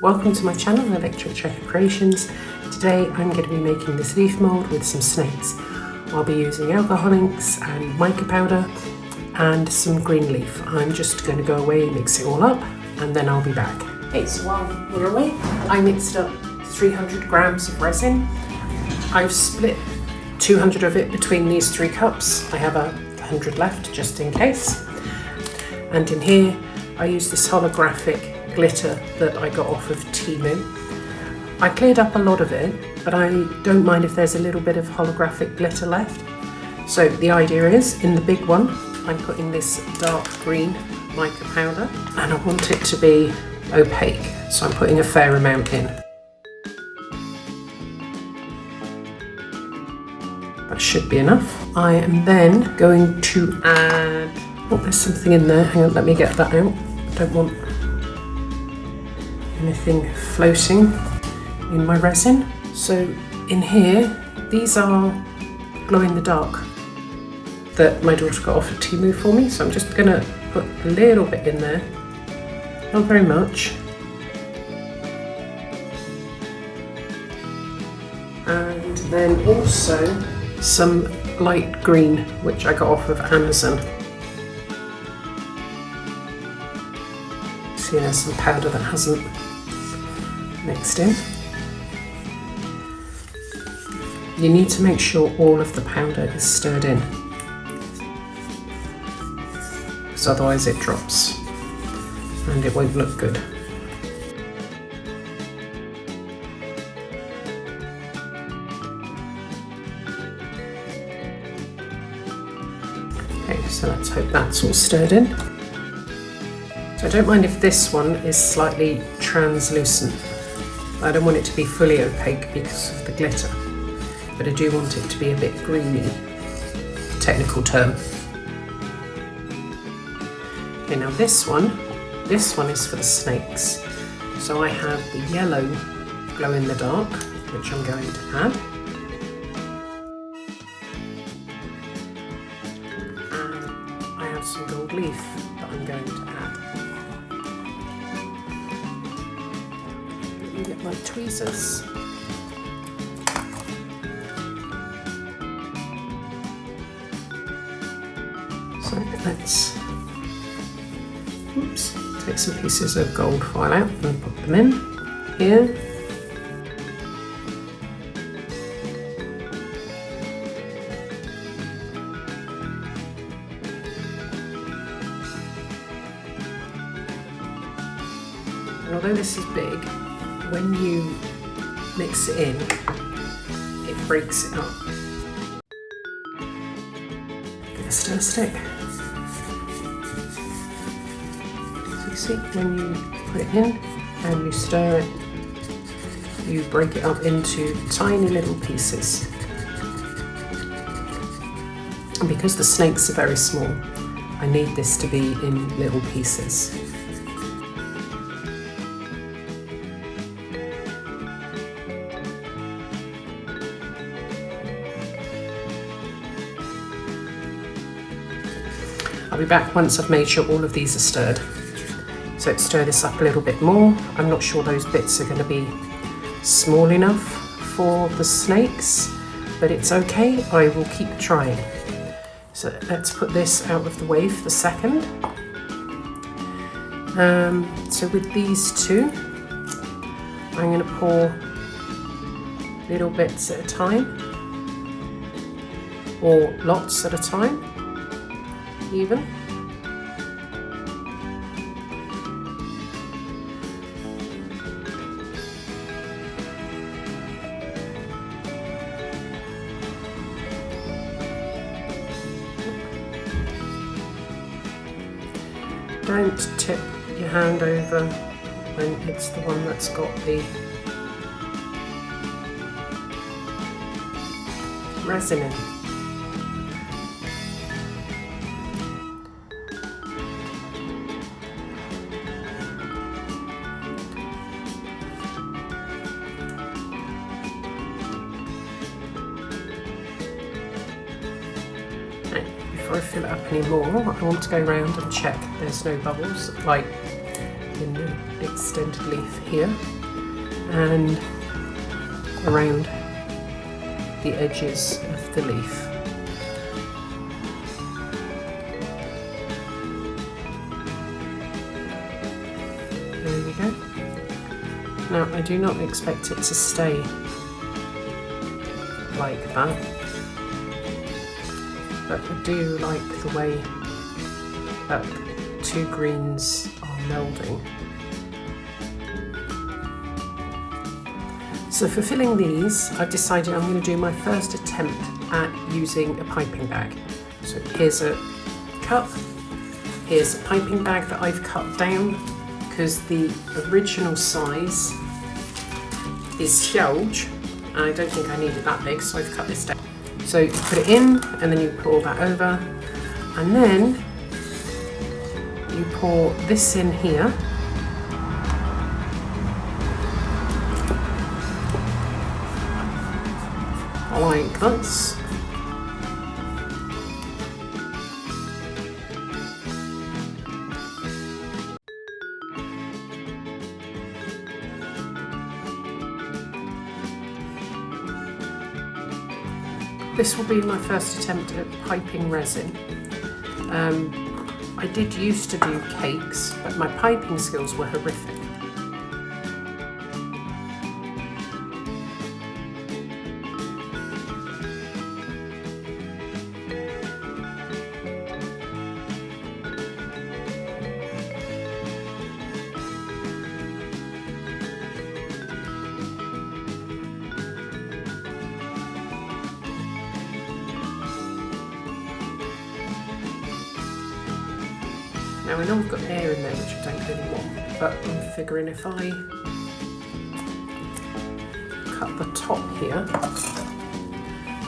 Welcome to my channel, Electric Checker Creations. Today I'm going to be making this leaf mould with some snakes. I'll be using alcohol inks and mica powder and some green leaf. I'm just going to go away, mix it all up, and then I'll be back. Okay, so while we're away, I mixed up 300 grams of resin. I've split 200 of it between these 3 cups. I have 100 left just in case. And in here I used this holographic glitter that I got off of Temu. I cleared up a lot of it, but I don't mind if there's a little bit of holographic glitter left. So the idea is, in the big one, I'm putting this dark green mica powder, and I want it to be opaque, so I'm putting a fair amount in. That should be enough. I am then going to add, oh, there's something in there. Hang on, let me get that out. I don't want anything floating in my resin. So in here, these are glow in the dark that my daughter got off of Temu for me. So I'm just gonna put a little bit in there, not very much. And then also some light green, which I got off of Amazon. See, there's some powder that hasn't mixed in. You need to make sure all of the powder is stirred in, because otherwise it drops and it won't look good. Okay, so let's hope that's all stirred in. So I don't mind if this one is slightly translucent. I don't want it to be fully opaque because of the glitter, but I do want it to be a bit greeny, technical term. Okay, now this one is for the snakes. So I have the yellow glow in the dark, which I'm going to add. And I have some gold leaf that I'm going to add. Let me get my tweezers. So let's take some pieces of gold foil out and put them in here. And although this is big, when you mix it in, it breaks it up. Get a stir stick. So you see, when you put it in and you stir it, you break it up into tiny little pieces. And because the snakes are very small, I need this to be in little pieces. I'll be back once I've made sure all of these are stirred. So let's stir this up a little bit more. I'm not sure those bits are going to be small enough for the snakes, but it's okay, I will keep trying. So let's put this out of the way for the second. So with these two, I'm going to pour little bits at a time, or lots at a time, even. Don't tip your hand over when it's the one that's got the resin in. Before I fill it up any more, I want to go around and check there's no bubbles like in the extended leaf here and around the edges of the leaf. There we go. Now I do not expect it to stay like that, but I do like the way that two greens are melding. So for filling these, I've decided I'm going to do my first attempt at using a piping bag. So here's a cup, here's a piping bag that I've cut down because the original size is huge. I don't think I needed that big, so I've cut this down. So you put it in and then you pour that over, and then you pour this in here. Like this. This will be my first attempt at piping resin. I did used to do cakes, but my piping skills were horrific. Now I know I've got air in there which I don't really want, but I'm figuring if I cut the top here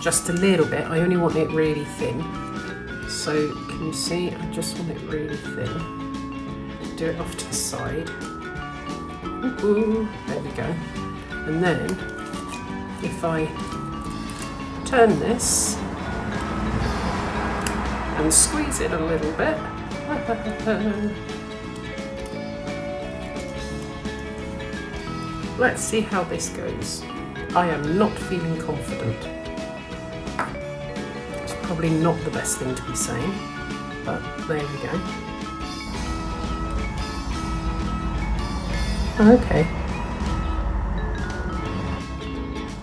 just a little bit, I only want it really thin. So can you see, I just want it really thin. Do it off to the side. Ooh, there we go. And then if I turn this and squeeze it a little bit, let's see how this goes. I am not feeling confident. It's probably not the best thing to be saying, but there we go. Okay.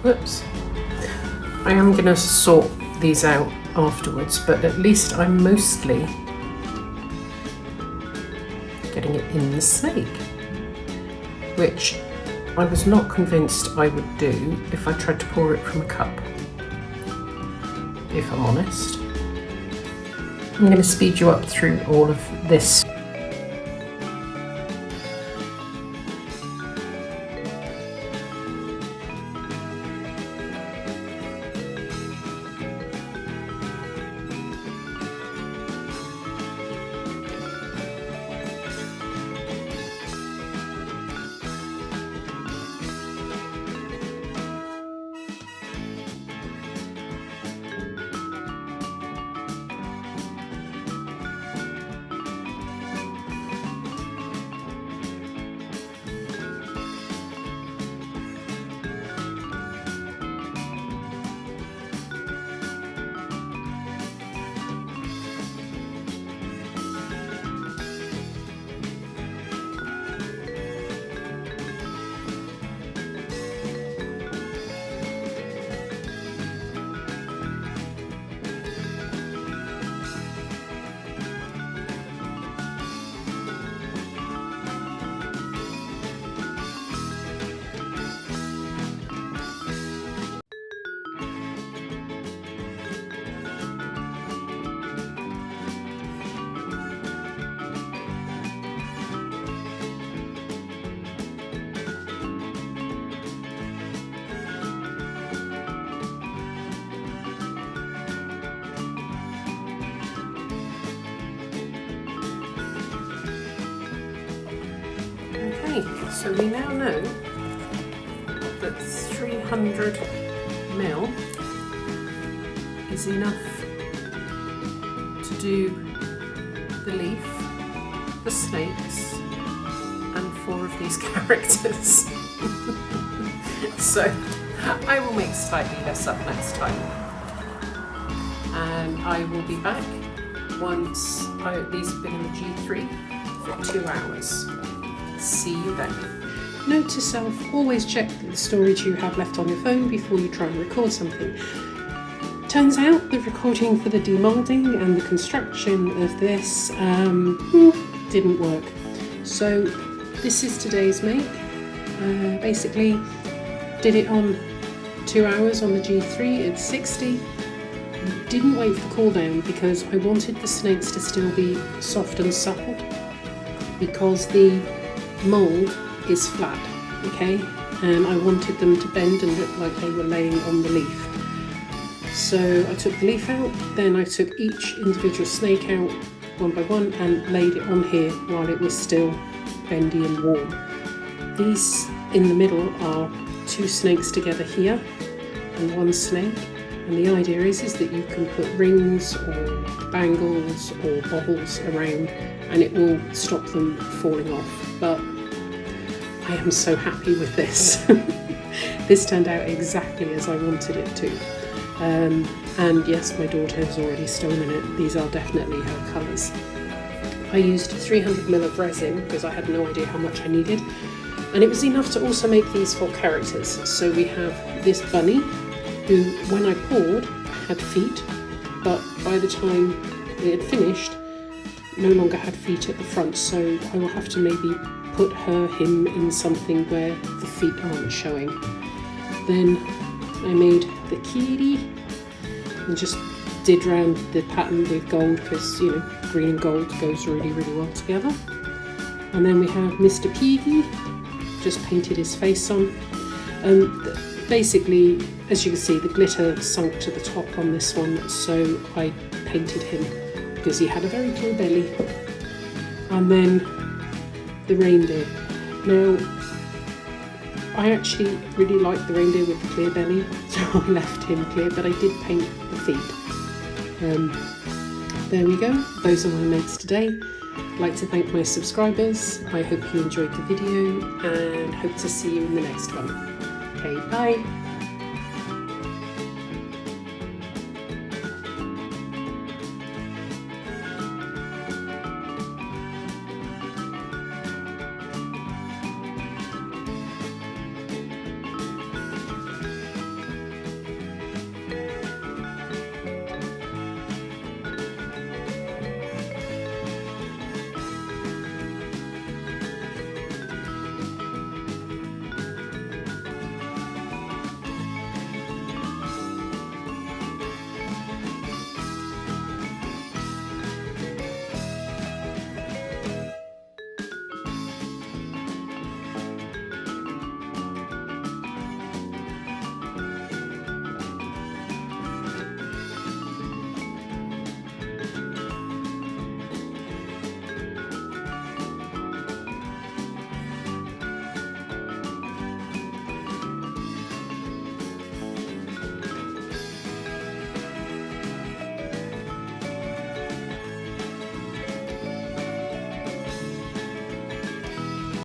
Whoops. I am going to sort these out afterwards, but at least I'm mostly getting it in the snake, which I was not convinced I would do if I tried to pour it from a cup, if I'm honest. I'm going to speed you up through all of this. So we now know that 300ml is enough to do the leaf, the snakes, and 4 of these characters. So I will make slightly less up next time. And I will be back once these have been in the G3 for 2 hours. See you then. Note to self, always check the storage you have left on your phone before you try and record something. Turns out the recording for the demoulding and the construction of this didn't work. So this is today's make. Basically did it on 2 hours on the G3 at 60. Didn't wait for cool down because I wanted the snakes to still be soft and supple because the mould is flat, okay? And I wanted them to bend and look like they were laying on the leaf. So I took the leaf out, then I took each individual snake out one by one and laid it on here while it was still bendy and warm. These in the middle are 2 snakes together here and 1 snake. And the idea is that you can put rings or bangles or baubles around and it will stop them falling off. But I am so happy with this. This turned out exactly as I wanted it to. And yes, my daughter has already stolen it. These are definitely her colours. I used 300ml of resin because I had no idea how much I needed. And it was enough to also make these 4 characters. So we have this bunny, who, when I poured, had feet, but by the time it had finished, no longer had feet at the front, so I will have to maybe put him in something where the feet aren't showing. Then I made the kitty and just did round the pattern with gold because, you know, green and gold goes really, really well together. And then we have Mr. Piggy, just painted his face on. Basically, as you can see, the glitter sunk to the top on this one, so I painted him because he had a very clear belly. And then the reindeer. Now, I actually really like the reindeer with the clear belly, so I left him clear, but I did paint the feet. There we go, those are my makes today. I'd like to thank my subscribers. I hope you enjoyed the video and hope to see you in the next one. Okay, bye.